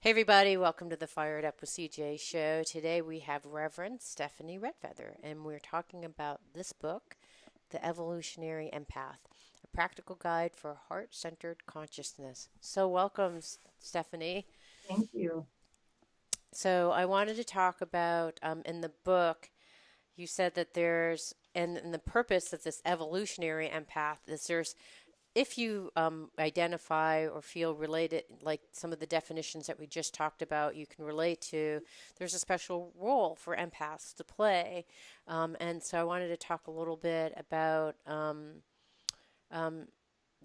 Hey everybody, welcome to the Fired Up with CJ show. Today we have Reverend Stephanie Red Feather, and we're talking about this book, The Evolutionary Empath, a practical guide for heart-centered consciousness. So welcome, Stephanie. Thank you. So I wanted to talk about in the book, you said that and the purpose of this evolutionary empath is if you identify or feel related, like some of the definitions that we just talked about, you can relate to, there's a special role for empaths to play. And so I wanted to talk a little bit about um,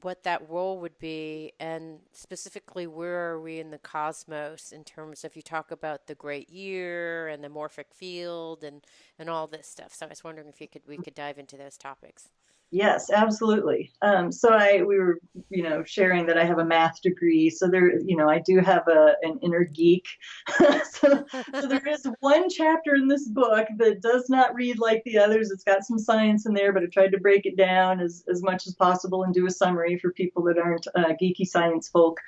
what that role would be, and specifically where are we in the cosmos in terms of you talk about the great year and the morphic field and all this stuff. So I was wondering if we could dive into those topics. Yes, absolutely. We were, sharing that I have a math degree. So I do have an inner geek. So there is one chapter in this book that does not read like the others. It's got some science in there, but I tried to break it down as much as possible and do a summary for people that aren't geeky science folk.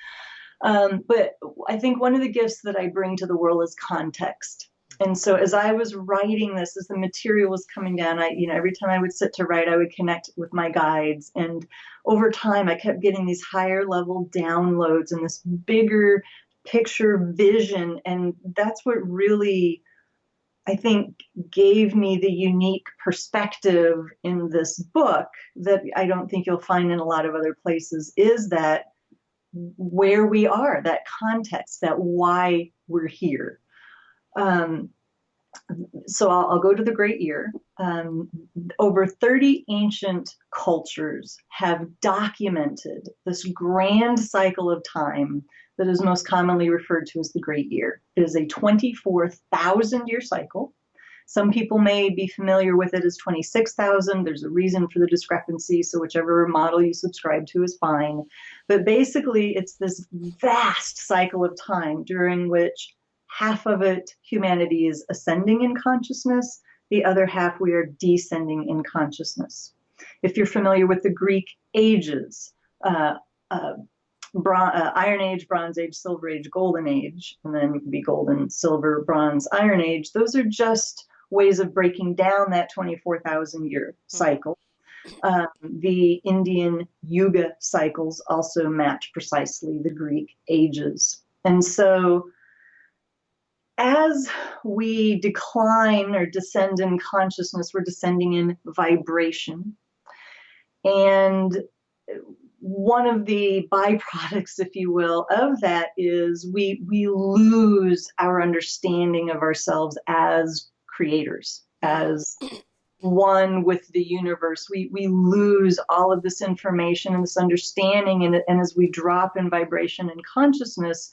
But I think one of the gifts that I bring to the world is context. And so as I was writing this, as the material was coming down, every time I would sit to write, I would connect with my guides. And over time, I kept getting these higher level downloads and this bigger picture vision. And that's what really, I think, gave me the unique perspective in this book that I don't think you'll find in a lot of other places, is that where we are, that context, that why we're here. Um, so I'll go to the Great Year. Over 30 ancient cultures have documented this grand cycle of time that is most commonly referred to as the Great Year. It is a 24,000 year cycle. Some people may be familiar with it as 26,000. There's a reason for the discrepancy, so whichever model you subscribe to is fine. But basically, it's this vast cycle of time during which half of it, humanity is ascending in consciousness. The other half, we are descending in consciousness. If you're familiar with the Greek ages, Iron Age, Bronze Age, Silver Age, Golden Age, and then it could be Golden, Silver, Bronze, Iron Age, those are just ways of breaking down that 24,000 year cycle. The Indian Yuga cycles also match precisely the Greek ages. And so as we decline or descend in consciousness, we're descending in vibration. And one of the byproducts, if you will, of that is we lose our understanding of ourselves as creators, as one with the universe. We lose all of this information and this understanding, and as we drop in vibration and consciousness,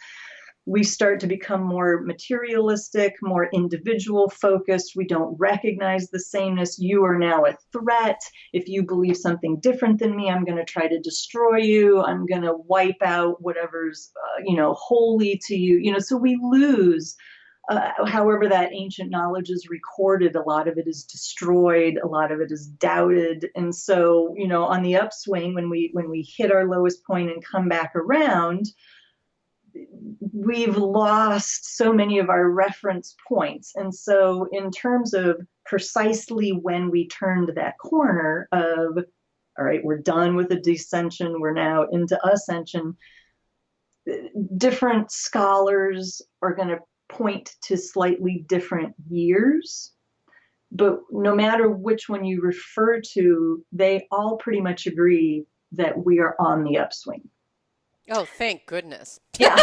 we start to become more materialistic, more individual focused. We don't recognize the sameness. You are now a threat. If you believe something different than me, I'm going to try to destroy you. I'm going to wipe out whatever's, holy to you. So we lose. However, that ancient knowledge is recorded, a lot of it is destroyed, a lot of it is doubted. And so, on the upswing, when we hit our lowest point and come back around, we've lost so many of our reference points. And so in terms of precisely when we turned that corner of, all right, we're done with the descension, we're now into ascension, different scholars are going to point to slightly different years. But no matter which one you refer to, they all pretty much agree that we are on the upswing. Oh, thank goodness. Yeah.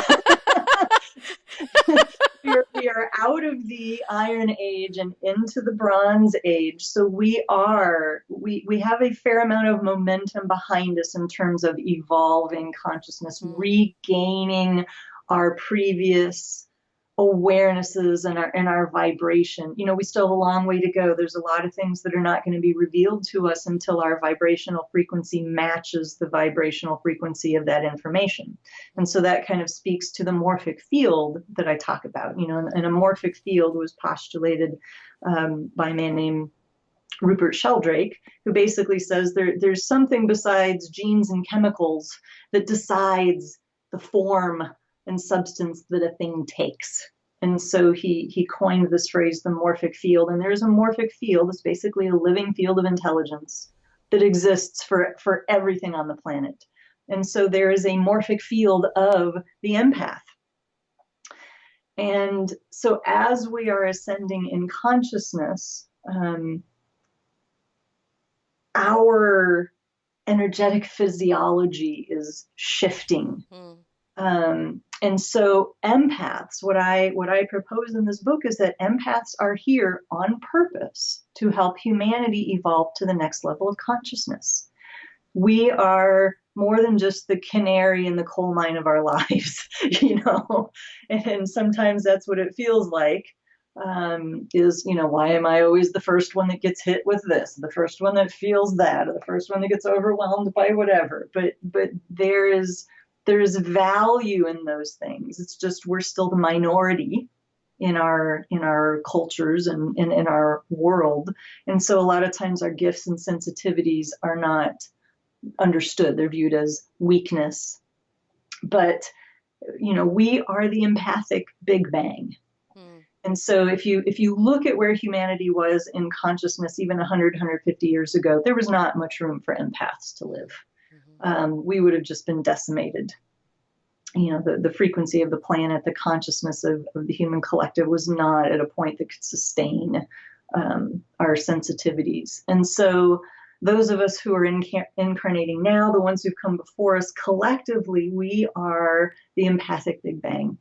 we are out of the Iron Age and into the Bronze Age. So we have a fair amount of momentum behind us in terms of evolving consciousness, regaining our previous awarenesses and our vibration. We still have a long way to go. There's a lot of things that are not going to be revealed to us until our vibrational frequency matches the vibrational frequency of that information. And so that kind of speaks to the morphic field that I talk about. And a morphic field was postulated by a man named Rupert Sheldrake, who basically says there's something besides genes and chemicals that decides the form and substance that a thing takes. And so he coined this phrase, the morphic field. And there's a morphic field. It's basically a living field of intelligence that exists for everything on the planet. And so there is a morphic field of the empath. And so as we are ascending in consciousness, our energetic physiology is shifting. And so empaths, what I propose in this book is that empaths are here on purpose to help humanity evolve to the next level of consciousness. We are more than just the canary in the coal mine of our lives, and sometimes that's what it feels like. Why am I always the first one that gets hit with this, the first one that feels that, or the first one that gets overwhelmed by whatever? But there's value in those things. It's just we're still the minority in our cultures and in our world, and so a lot of times our gifts and sensitivities are not understood. They're viewed as weakness. But we are the empathic Big Bang. And so if you look at where humanity was in consciousness even 100, 150 years ago, there was not much room for empaths to live. We would have just been decimated. The frequency of the planet, the consciousness of the human collective was not at a point that could sustain our sensitivities. And so those of us who are incarnating now, the ones who've come before us, collectively, we are the empathic Big Bang.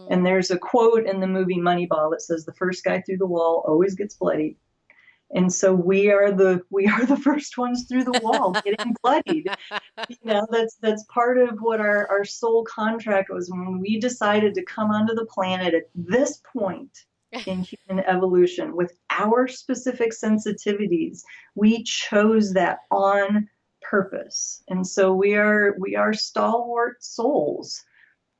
And there's a quote in the movie Moneyball that says, the first guy through the wall always gets bloodied. And so we are the first ones through the wall getting bloodied. That's part of what our soul contract was when we decided to come onto the planet at this point in human evolution with our specific sensitivities. We chose that on purpose. And so we are stalwart souls,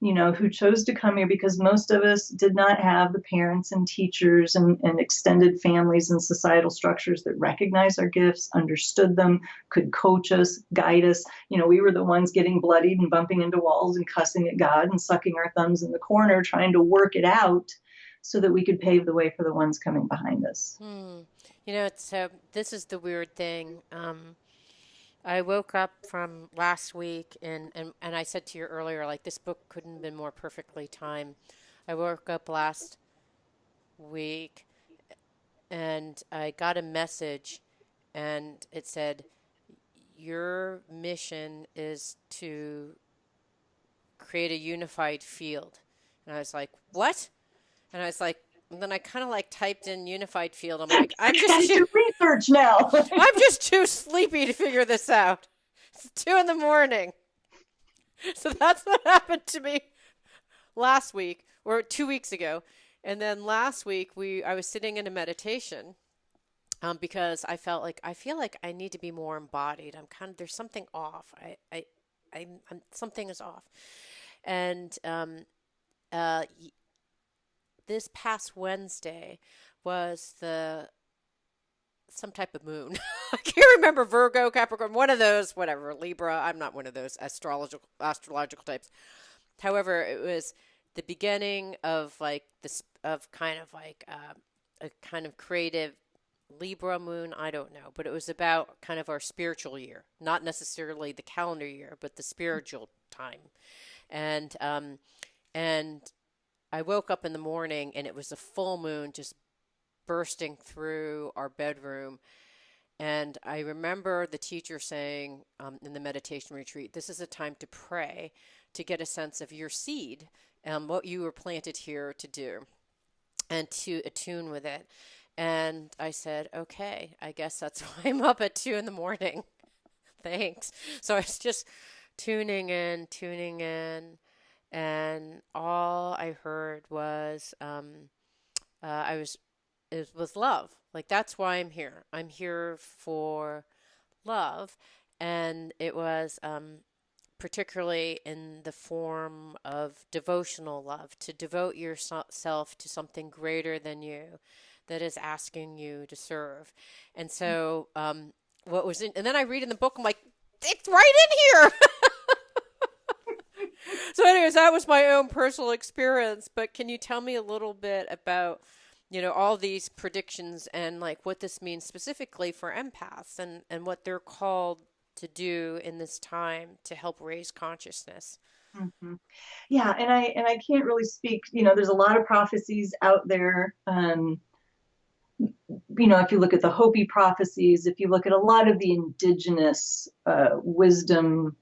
who chose to come here because most of us did not have the parents and teachers and extended families and societal structures that recognized our gifts, understood them, could coach us, guide us. We were the ones getting bloodied and bumping into walls and cussing at God and sucking our thumbs in the corner, trying to work it out so that we could pave the way for the ones coming behind us. This is the weird thing. I woke up from last week and I said to you earlier, like, this book couldn't have been more perfectly timed. I woke up last week and I got a message and it said, your mission is to create a unified field. And I was like, what? And I was like, and then I kind of like typed in unified field. I'm like, I'm just do research now. I'm just too sleepy to figure this out. It's 2 a.m. So that's what happened to me last week or 2 weeks ago. And then last week I was sitting in a meditation because I feel like I need to be more embodied. There's something off. Something is off. And this past Wednesday was some type of moon. I can't remember, Virgo, Capricorn, one of those, whatever, Libra. I'm not one of those astrological types. However, it was the beginning of a kind of creative Libra moon. I don't know, but it was about kind of our spiritual year, not necessarily the calendar year, but the spiritual time. And I woke up in the morning and it was a full moon just bursting through our bedroom. And I remember the teacher saying in the meditation retreat, this is a time to pray, to get a sense of your seed and what you were planted here to do and to attune with it. And I said, okay, I guess that's why I'm up at 2 a.m. Thanks. So I was just tuning in. And all I heard was, it was love. Like, that's why I'm here. I'm here for love. And it was particularly in the form of devotional love, to devote yourself to something greater than you that is asking you to serve. And so and then I read in the book, I'm like, it's right in here. So, anyways, that was my own personal experience. But can you tell me a little bit about, all these predictions and like what this means specifically for empaths and what they're called to do in this time to help raise consciousness? Mhm. Yeah, and I can't really speak. There's a lot of prophecies out there. If you look at the Hopi prophecies, if you look at a lot of the indigenous wisdom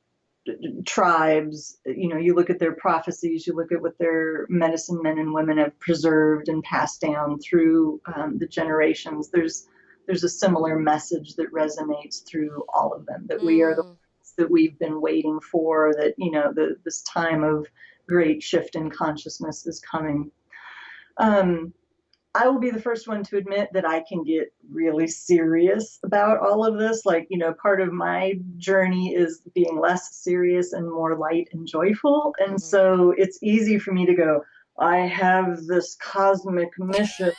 tribes, you look at their prophecies, you look at what their medicine men and women have preserved and passed down through the generations. There's a similar message that resonates through all of them, that we are the Mm, ones that we've been waiting for, that this time of great shift in consciousness is coming. Um, I will be the first one to admit that I can get really serious about all of this. Like, part of my journey is being less serious and more light and joyful. And hmm so it's easy for me to go, I have this cosmic mission,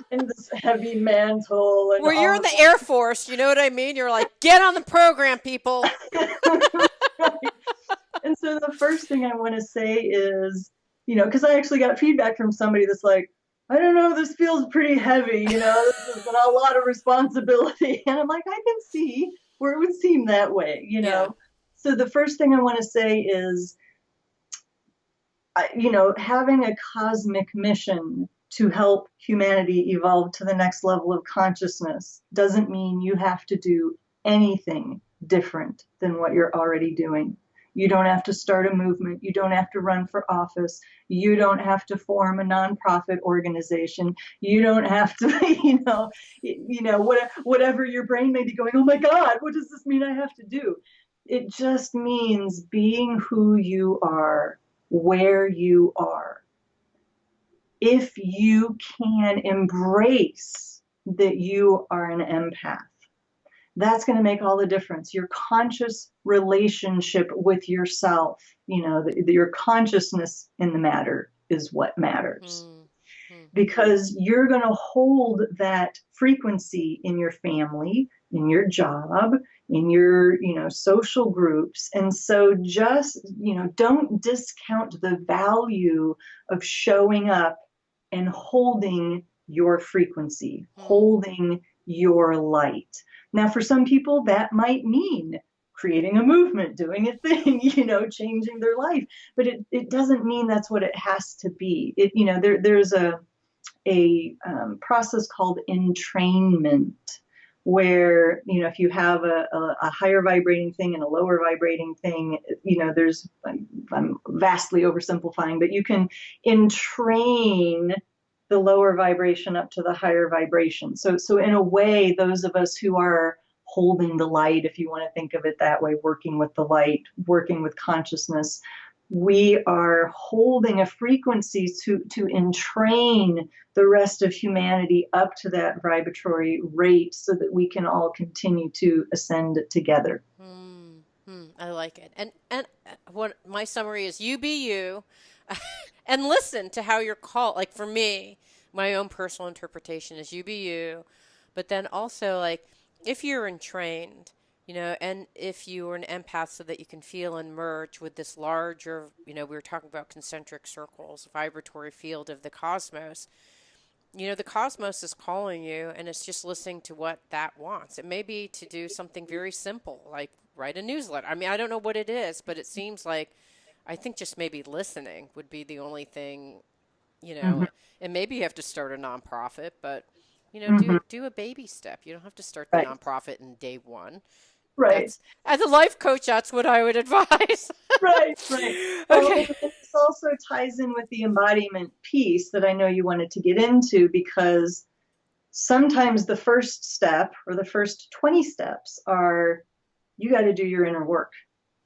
and this heavy mantle and Well, you're all in of the Air Force, you know what I mean? You're like, get on the program, people. that. Right. And so the first thing I want to say is, because I actually got feedback from somebody that's like, I don't know, this feels pretty heavy, this is a lot of responsibility. And I'm like, I can see where it would seem that way. Yeah. So the first thing I want to say is, having a cosmic mission to help humanity evolve to the next level of consciousness doesn't mean you have to do anything different than what you're already doing. You don't have to start a movement. You don't have to run for office. You don't have to form a nonprofit organization. You don't have to, whatever your brain may be going, oh my God, what does this mean I have to do? It just means being who you are, where you are. If you can embrace that you are an empath, that's going to make all the difference. Your conscious relationship with yourself, your consciousness in the matter is what matters, Mm, mm, because you're going to hold that frequency in your family, in your job, in your social groups. And so just don't discount the value of showing up and holding your frequency, mm. holding your light. Now, for some people, that might mean creating a movement, doing a thing, changing their life. But it doesn't mean that's what it has to be. There's a process called entrainment, where if you have a higher vibrating thing and a lower vibrating thing, there's, I'm vastly oversimplifying, but you can entrain the lower vibration up to the higher vibration. So in a way, those of us who are holding the light, if you want to think of it that way, working with the light, working with consciousness, we are holding a frequency to entrain the rest of humanity up to that vibratory rate so that we can all continue to ascend together. Hmm. Hmm. I like it. And what my summary is, you be you, and listen to how you're called. Like for me, my own personal interpretation is you be you, but then also like if you're entrained, and if you are an empath, so that you can feel and merge with this larger, we were talking about concentric circles, vibratory field of the cosmos. The cosmos is calling you, and it's just listening to what that wants. It may be to do something very simple, like write a newsletter. I mean, I don't know what it is, but it seems like I think just maybe listening would be the only thing, you know. Mm-hmm. And maybe you have to start a nonprofit, but Mm-hmm. do a baby step. You don't have to start the Right, nonprofit in day one. right. That's as a life coach, that's what I would advise. Right, right. Well, Okay. and this also ties in with the embodiment piece that I know you wanted to get into, because sometimes the first step or the first 20 steps are, you got to do your inner work.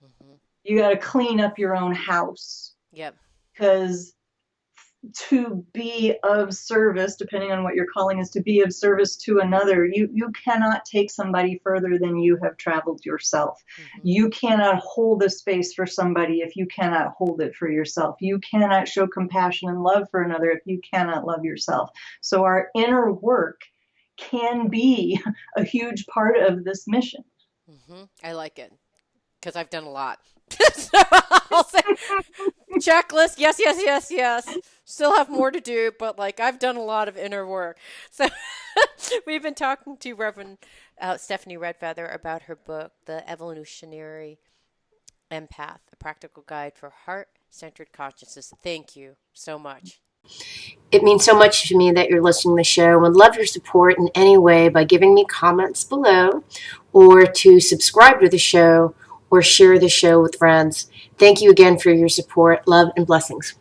Hmm. You got to clean up your own house, Yep. because to be of service, depending on what your calling is, to be of service to another, you cannot take somebody further than you have traveled yourself. Hmm. You cannot hold a space for somebody if you cannot hold it for yourself. You cannot show compassion and love for another if you cannot love yourself. So our inner work can be a huge part of this mission. I like it because I've done a lot. So I'll say checklist, yes, yes, yes, yes. Still have more to do, but like I've done a lot of inner work. So we've been talking to Reverend Stephanie Red Feather about her book, The Evolutionary Empath, a practical guide for heart-centered consciousness. Thank you so much. It means so much to me that you're listening to the show. I would love your support in any way by giving me comments below or to subscribe to the show or share the show with friends. Thank you again for your support. Love and blessings.